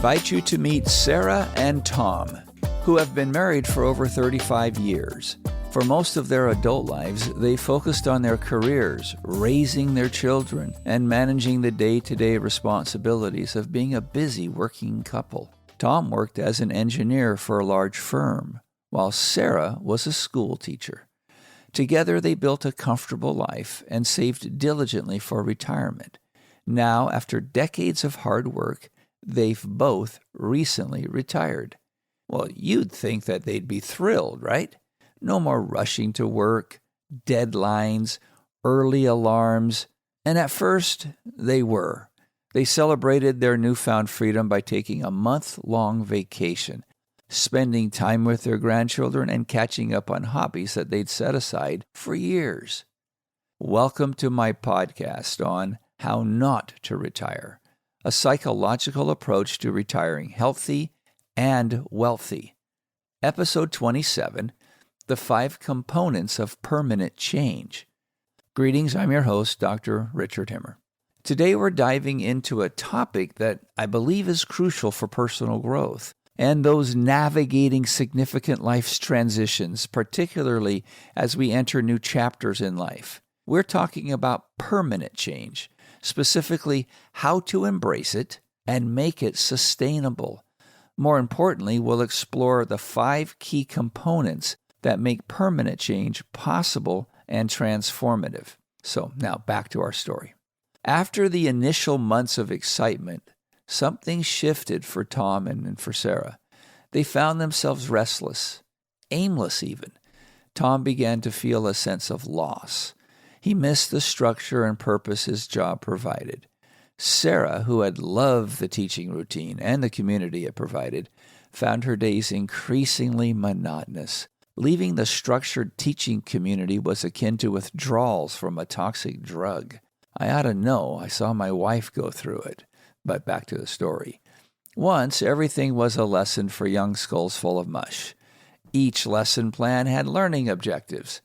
invite you to meet Sarah and Tom, who have been married for over 35 years. For most of their adult lives, they focused on their careers, raising their children, and managing the day-to-day responsibilities of being a busy working couple. Tom worked as an engineer for a large firm, while Sarah was a school teacher. Together, they built a comfortable life and saved diligently for retirement. Now, after decades of hard work, they've both recently retired. Well, you'd think that they'd be thrilled, right? No more rushing to work, deadlines, early alarms, and at first they were. They celebrated their newfound freedom by taking a month-long vacation, spending time with their grandchildren and catching up on hobbies that they'd set aside for years. Welcome to my podcast on How Not to Retire, a psychological approach to retiring healthy and wealthy. Episode 27, The 5 Components of Permanent Change. Greetings, I'm your host, Dr. Richard Himmer. Today we're diving into a topic that I believe is crucial for personal growth and those navigating significant life's transitions, particularly as we enter new chapters in life. We're talking about permanent change, specifically how to embrace it and make it sustainable. More importantly, we'll explore the 5 key components that make permanent change possible and transformative. So now back to our story. After the initial months of excitement, something shifted for Tom and for Sarah. They found themselves restless, aimless even. Tom began to feel a sense of loss. He missed the structure and purpose his job provided. Sarah, who had loved the teaching routine and the community it provided, found her days increasingly monotonous. Leaving the structured teaching community was akin to withdrawals from a toxic drug. I ought to know. I saw my wife go through it. But back to the story. Once, everything was a lesson for young skulls full of mush. Each lesson plan had learning objectives.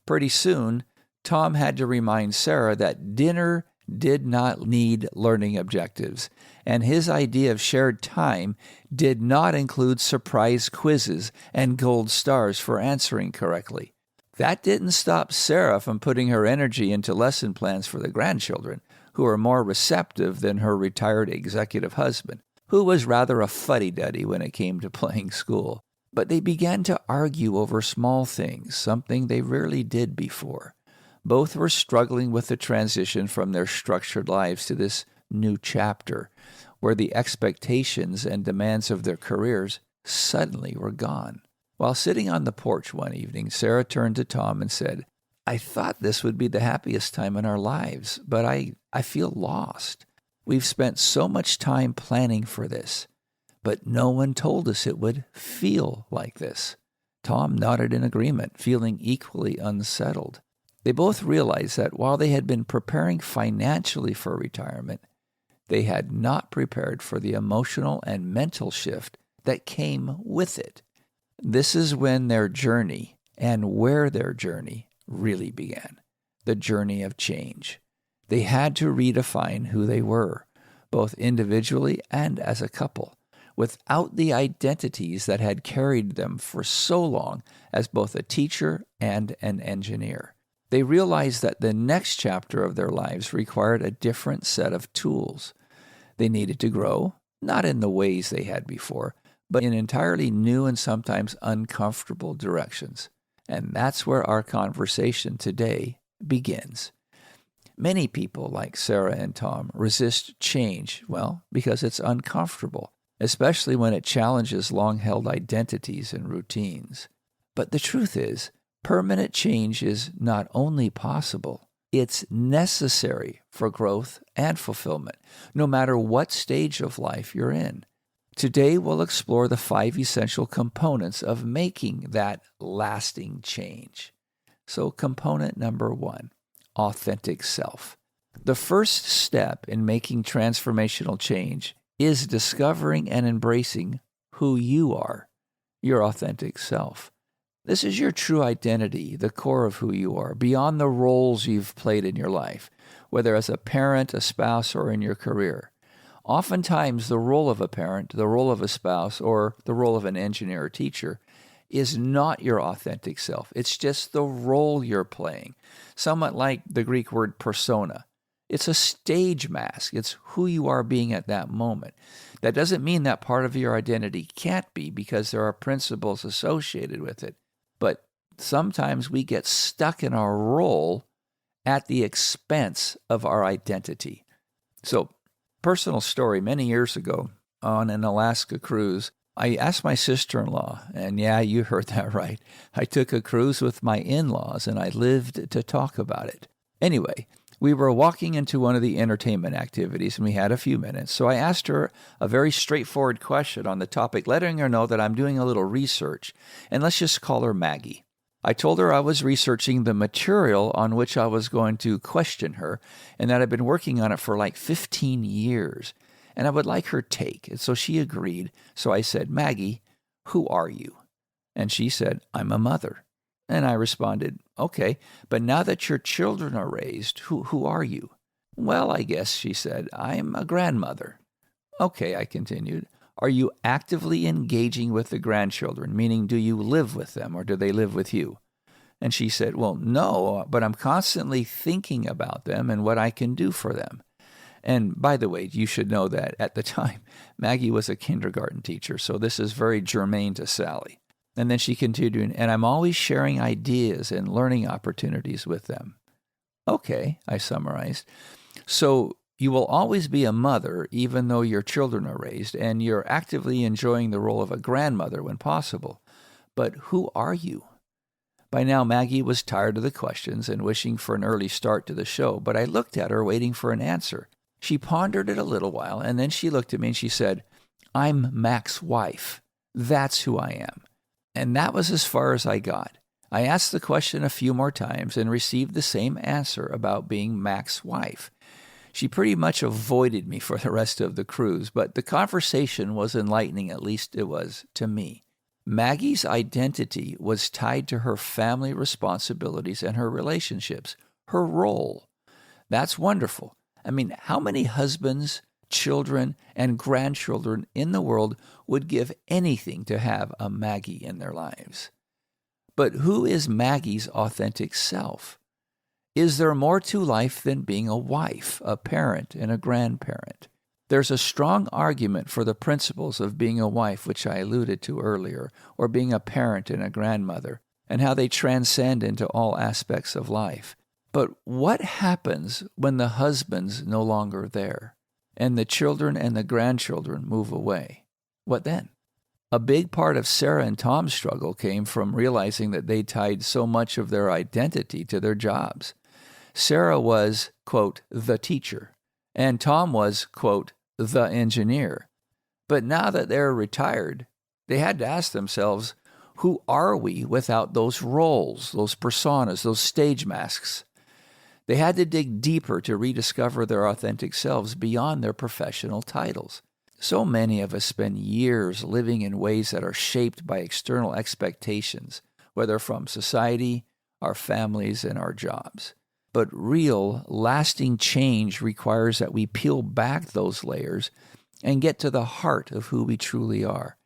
Pretty soon, Tom had to remind Sarah that dinner did not need learning objectives, and his idea of shared time did not include surprise quizzes and gold stars for answering correctly. That didn't stop Sarah from putting her energy into lesson plans for the grandchildren, who were more receptive than her retired executive husband, who was rather a fuddy-duddy when it came to playing school. But they began to argue over small things, something they rarely did before. Both were struggling with the transition from their structured lives to this new chapter, where the expectations and demands of their careers suddenly were gone. While sitting on the porch one evening, Sarah turned to Tom and said, "I thought this would be the happiest time in our lives, but I feel lost. We've spent so much time planning for this, but no one told us it would feel like this." Tom nodded in agreement, feeling equally unsettled. They both realized that while they had been preparing financially for retirement, they had not prepared for the emotional and mental shift that came with it. This is when their journey, and where their journey, really began. The journey of change. They had to redefine who they were, both individually and as a couple, without the identities that had carried them for so long as both a teacher and an engineer. They realized that the next chapter of their lives required a different set of tools. They needed to grow, not in the ways they had before, but in entirely new and sometimes uncomfortable directions. And that's where our conversation today begins. Many people, like Sarah and Tom, resist change, because it's uncomfortable, especially when it challenges long-held identities and routines. But the truth is, permanent change is not only possible, it's necessary for growth and fulfillment, no matter what stage of life you're in. Today, we'll explore the 5 essential components of making that lasting change. So, component number 1, authentic self. The first step in making transformational change is discovering and embracing who you are, your authentic self. This is your true identity, the core of who you are, beyond the roles you've played in your life, whether as a parent, a spouse, or in your career. Oftentimes, the role of a parent, the role of a spouse, or the role of an engineer or teacher is not your authentic self. It's just the role you're playing. Somewhat like the Greek word persona. It's a stage mask. It's who you are being at that moment. That doesn't mean that part of your identity can't be, because there are principles associated with it. But sometimes we get stuck in our role at the expense of our identity. So, personal story, many years ago on an Alaska cruise, I asked my sister-in-law, and yeah, you heard that right. I took a cruise with my in-laws, and I lived to talk about it. Anyway, we were walking into one of the entertainment activities, and we had a few minutes. So I asked her a very straightforward question on the topic, letting her know that I'm doing a little research, and let's just call her Maggie. I told her I was researching the material on which I was going to question her, and that I'd been working on it for like 15 years, and I would like her take. And so she agreed. So I said, Maggie, who are you? And she said, I'm a mother. And I responded, okay, but now that your children are raised, who are you? Well, I guess, she said, I'm a grandmother. Okay, I continued. Are you actively engaging with the grandchildren, meaning do you live with them or do they live with you? And she said, well, no, but I'm constantly thinking about them and what I can do for them. And by the way, you should know that at the time, Maggie was a kindergarten teacher, so this is very germane to Sally. And then she continued, and I'm always sharing ideas and learning opportunities with them. Okay, I summarized. So you will always be a mother even though your children are raised, and you're actively enjoying the role of a grandmother when possible. But who are you? By now, Maggie was tired of the questions and wishing for an early start to the show, but I looked at her waiting for an answer. She pondered it a little while, and then she looked at me and she said, I'm Mac's wife. That's who I am. And that was as far as I got. I asked the question a few more times and received the same answer about being Mac's wife. She pretty much avoided me for the rest of the cruise, but the conversation was enlightening, at least it was to me. Maggie's identity was tied to her family responsibilities and her relationships, her role. That's wonderful. I mean, how many husbands, children, and grandchildren in the world would give anything to have a Maggie in their lives? But who is Maggie's authentic self? Is there more to life than being a wife, a parent, and a grandparent? There's a strong argument for the principles of being a wife, which I alluded to earlier, or being a parent and a grandmother, and how they transcend into all aspects of life. But what happens when the husband's no longer there, and the children and the grandchildren move away? What then? A big part of Sarah and Tom's struggle came from realizing that they tied so much of their identity to their jobs. Sarah was, quote, the teacher, and Tom was, quote, the engineer. But now that they're retired, they had to ask themselves, who are we without those roles, those personas, those stage masks? They had to dig deeper to rediscover their authentic selves beyond their professional titles. So many of us spend years living in ways that are shaped by external expectations, whether from society, our families, and our jobs. But real, lasting change requires that we peel back those layers and get to the heart of who we truly are.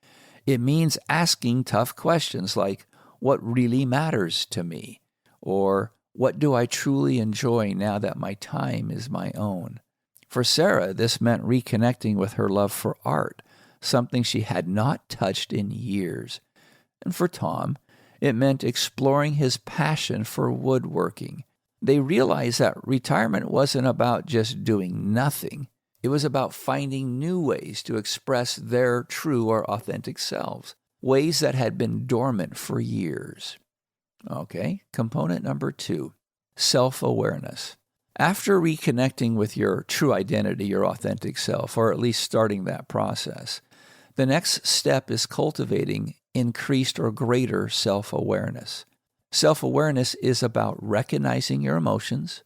It means asking tough questions like, what really matters to me? Or, what do I truly enjoy now that my time is my own? For Sarah, this meant reconnecting with her love for art, something she had not touched in years. And for Tom, it meant exploring his passion for woodworking. They realized that retirement wasn't about just doing nothing. It was about finding new ways to express their true or authentic selves, ways that had been dormant for years. Okay, component number 2, self-awareness. After reconnecting with your true identity, your authentic self, or at least starting that process, the next step is cultivating increased or greater self-awareness. Self-awareness is about recognizing your emotions,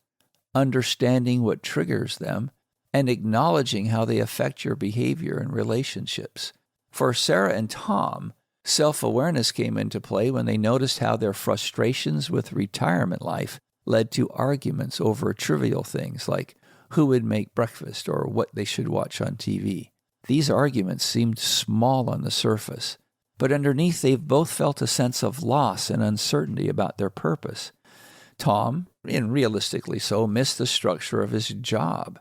understanding what triggers them, and acknowledging how they affect your behavior and relationships. For Sarah and Tom, self-awareness came into play when they noticed how their frustrations with retirement life led to arguments over trivial things like who would make breakfast or what they should watch on TV. These arguments seemed small on the surface, but underneath they've both felt a sense of loss and uncertainty about their purpose. Tom, and realistically so, missed the structure of his job,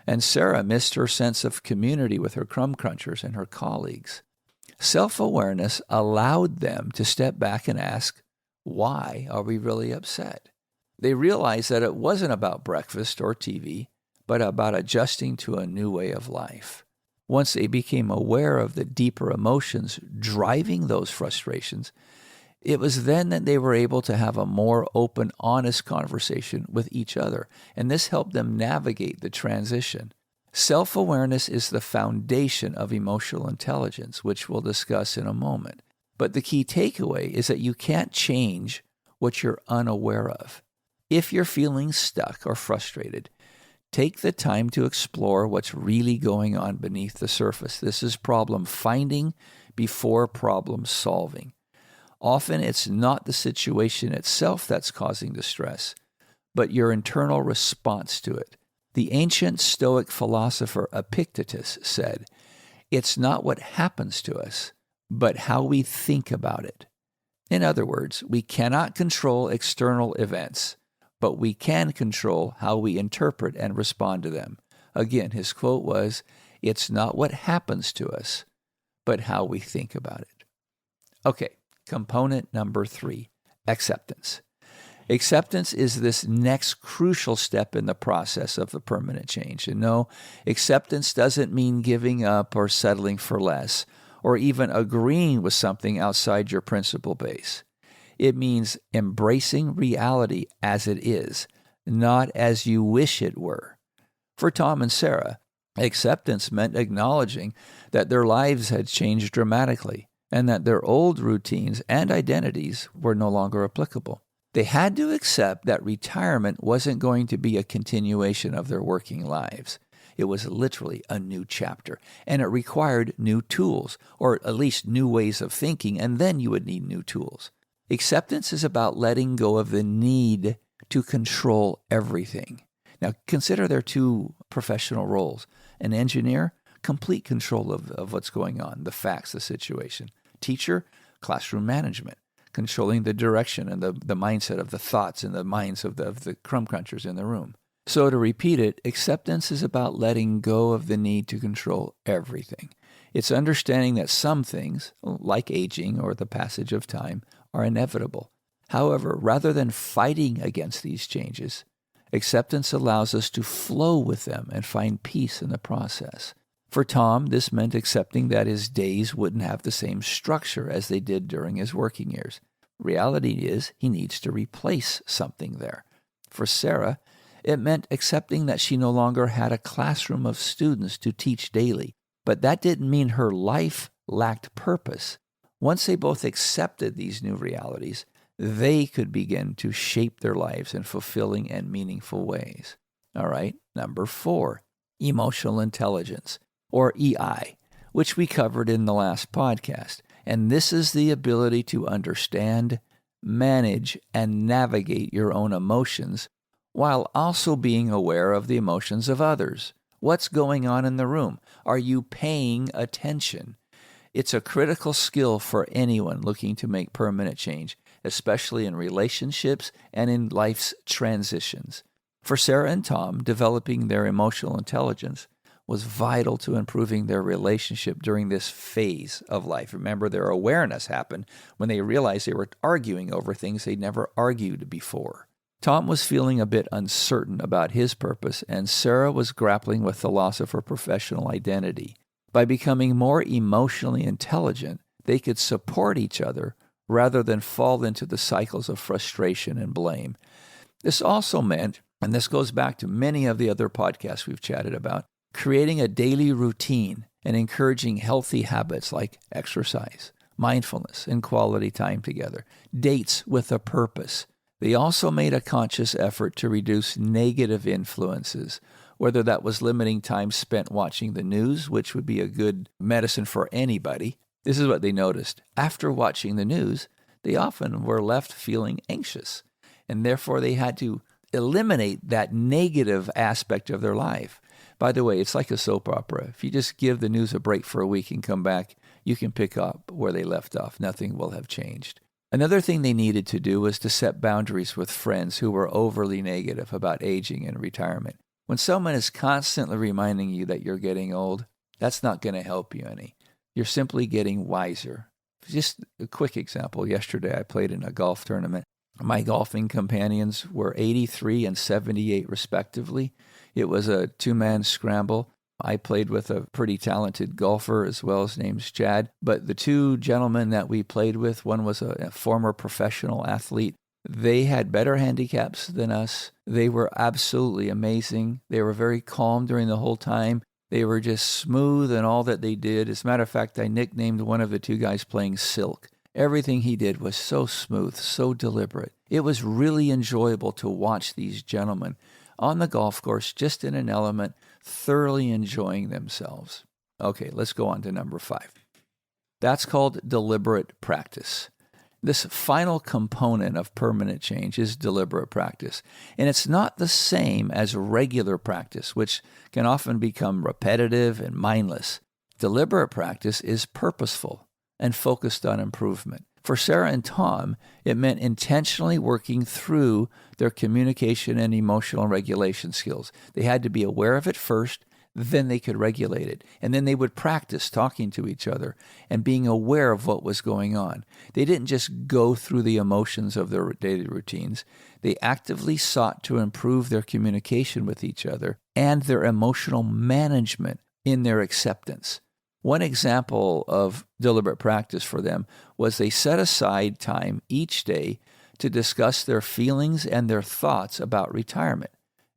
and Sarah missed her sense of community with her crumb crunchers and her colleagues. Self-awareness allowed them to step back and ask, why are we really upset? They realized that it wasn't about breakfast or TV, but about adjusting to a new way of life. Once they became aware of the deeper emotions driving those frustrations, it was then that they were able to have a more open, honest conversation with each other, and this helped them navigate the transition. Self-awareness is the foundation of emotional intelligence, which we'll discuss in a moment. But the key takeaway is that you can't change what you're unaware of. If you're feeling stuck or frustrated, take the time to explore what's really going on beneath the surface. This is problem finding before problem solving. Often it's not the situation itself that's causing the stress, but your internal response to it. The ancient Stoic philosopher Epictetus said, "It's not what happens to us, but how we think about it." In other words, we cannot control external events, but we can control how we interpret and respond to them. Again, his quote was, "It's not what happens to us, but how we think about it." Okay, component number 3, acceptance. Acceptance is this next crucial step in the process of the permanent change. And no, acceptance doesn't mean giving up or settling for less, or even agreeing with something outside your principle base. It means embracing reality as it is, not as you wish it were. For Tom and Sarah, acceptance meant acknowledging that their lives had changed dramatically and that their old routines and identities were no longer applicable. They had to accept that retirement wasn't going to be a continuation of their working lives. It was literally a new chapter, and it required new tools, or at least new ways of thinking, and then you would need new tools. Acceptance is about letting go of the need to control everything. Now, consider their two professional roles. An engineer, complete control of what's going on, the facts, the situation. Teacher, classroom management, controlling the direction and the mindset of the thoughts and the minds of the crumb crunchers in the room. So to repeat it, acceptance is about letting go of the need to control everything. It's understanding that some things, like aging or the passage of time, are inevitable. However, rather than fighting against these changes, acceptance allows us to flow with them and find peace in the process. For Tom, this meant accepting that his days wouldn't have the same structure as they did during his working years. Reality is, he needs to replace something there. For Sarah, it meant accepting that she no longer had a classroom of students to teach daily, but that didn't mean her life lacked purpose. Once they both accepted these new realities, they could begin to shape their lives in fulfilling and meaningful ways. All right, number 4, emotional intelligence, or EI, which we covered in the last podcast. And this is the ability to understand, manage, and navigate your own emotions while also being aware of the emotions of others. What's going on in the room? Are you paying attention? It's a critical skill for anyone looking to make permanent change, especially in relationships and in life's transitions. For Sarah and Tom, developing their emotional intelligence was vital to improving their relationship during this phase of life. Remember, their awareness happened when they realized they were arguing over things they'd never argued before. Tom was feeling a bit uncertain about his purpose, and Sarah was grappling with the loss of her professional identity. By becoming more emotionally intelligent, they could support each other rather than fall into the cycles of frustration and blame. This also meant, and this goes back to many of the other podcasts we've chatted about, creating a daily routine and encouraging healthy habits like exercise, mindfulness, and quality time together, dates with a purpose. They also made a conscious effort to reduce negative influences, whether that was limiting time spent watching the news, which would be a good medicine for anybody. This is what they noticed. After watching the news, they often were left feeling anxious, and therefore they had to eliminate that negative aspect of their life. By the way, it's like a soap opera. If you just give the news a break for a week and come back, you can pick up where they left off. Nothing will have changed. Another thing they needed to do was to set boundaries with friends who were overly negative about aging and retirement. When someone is constantly reminding you that you're getting old, that's not going to help you any. You're simply getting wiser. Just a quick example. Yesterday, I played in a golf tournament. My golfing companions were 83 and 78 respectively. It was a two-man scramble. I played with a pretty talented golfer as well, his name's Chad. But the two gentlemen that we played with, one was a former professional athlete. They had better handicaps than us. They were absolutely amazing. They were very calm during the whole time. They were just smooth in all that they did. As a matter of fact, I nicknamed one of the two guys playing Silk. Everything he did was so smooth, so deliberate. It was really enjoyable to watch these gentlemen on the golf course, just in an element, thoroughly enjoying themselves. Okay, let's go on to number 5. That's called deliberate practice. This final component of permanent change is deliberate practice. And it's not the same as regular practice, which can often become repetitive and mindless. Deliberate practice is purposeful and focused on improvement. For Sarah and Tom, it meant intentionally working through their communication and emotional regulation skills. They had to be aware of it first, then they could regulate it. And then they would practice talking to each other and being aware of what was going on. They didn't just go through the emotions of their daily routines. They actively sought to improve their communication with each other and their emotional management in their acceptance. One example of deliberate practice for them was they set aside time each day to discuss their feelings and their thoughts about retirement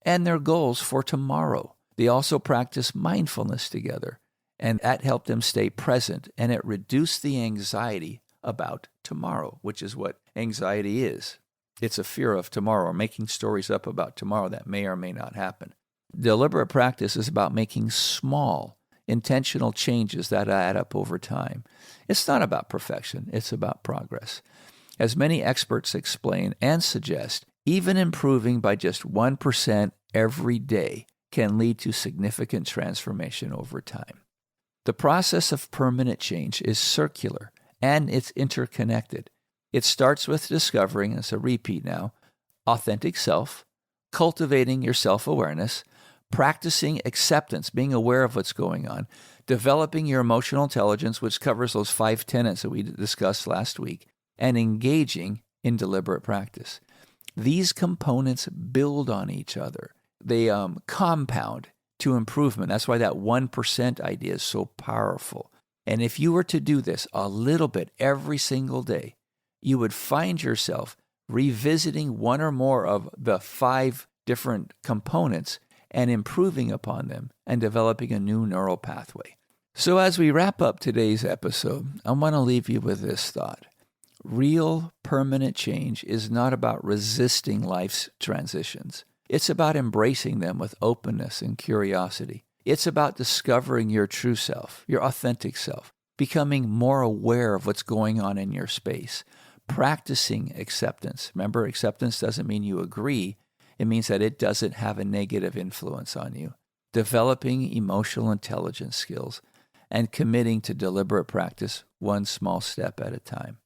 and their goals for tomorrow. They also practiced mindfulness together, and that helped them stay present, and it reduced the anxiety about tomorrow, which is what anxiety is. It's a fear of tomorrow, or making stories up about tomorrow that may or may not happen. Deliberate practice is about making small, intentional changes that add up over time. It's not about perfection, it's about progress. As many experts explain and suggest, even improving by just 1% every day can lead to significant transformation over time. The process of permanent change is circular and it's interconnected. It starts with discovering, it's a repeat now, authentic self, cultivating your self-awareness, practicing acceptance, being aware of what's going on, developing your emotional intelligence, which covers those 5 tenets that we discussed last week, and engaging in deliberate practice. These components build on each other. They compound to improvement. That's why that 1% idea is so powerful. And if you were to do this a little bit every single day, you would find yourself revisiting one or more of the 5 different components and improving upon them and developing a new neural pathway. So as we wrap up today's episode, I want to leave you with this thought. Real permanent change is not about resisting life's transitions. It's about embracing them with openness and curiosity. It's about discovering your true self, your authentic self, becoming more aware of what's going on in your space, practicing acceptance. Remember, acceptance doesn't mean you agree. It means that it doesn't have a negative influence on you. Developing emotional intelligence skills and committing to deliberate practice one small step at a time.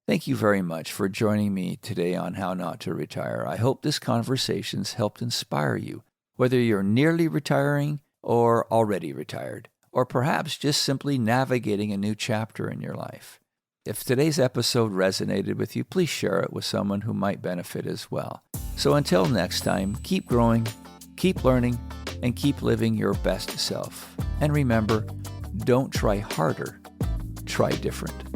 Thank you very much for joining me today on How Not to Retire. I hope this conversation's helped inspire you, whether you're nearly retiring or already retired, or perhaps just simply navigating a new chapter in your life. If today's episode resonated with you, please share it with someone who might benefit as well. So until next time, keep growing, keep learning, and keep living your best self. And remember, don't try harder, try different.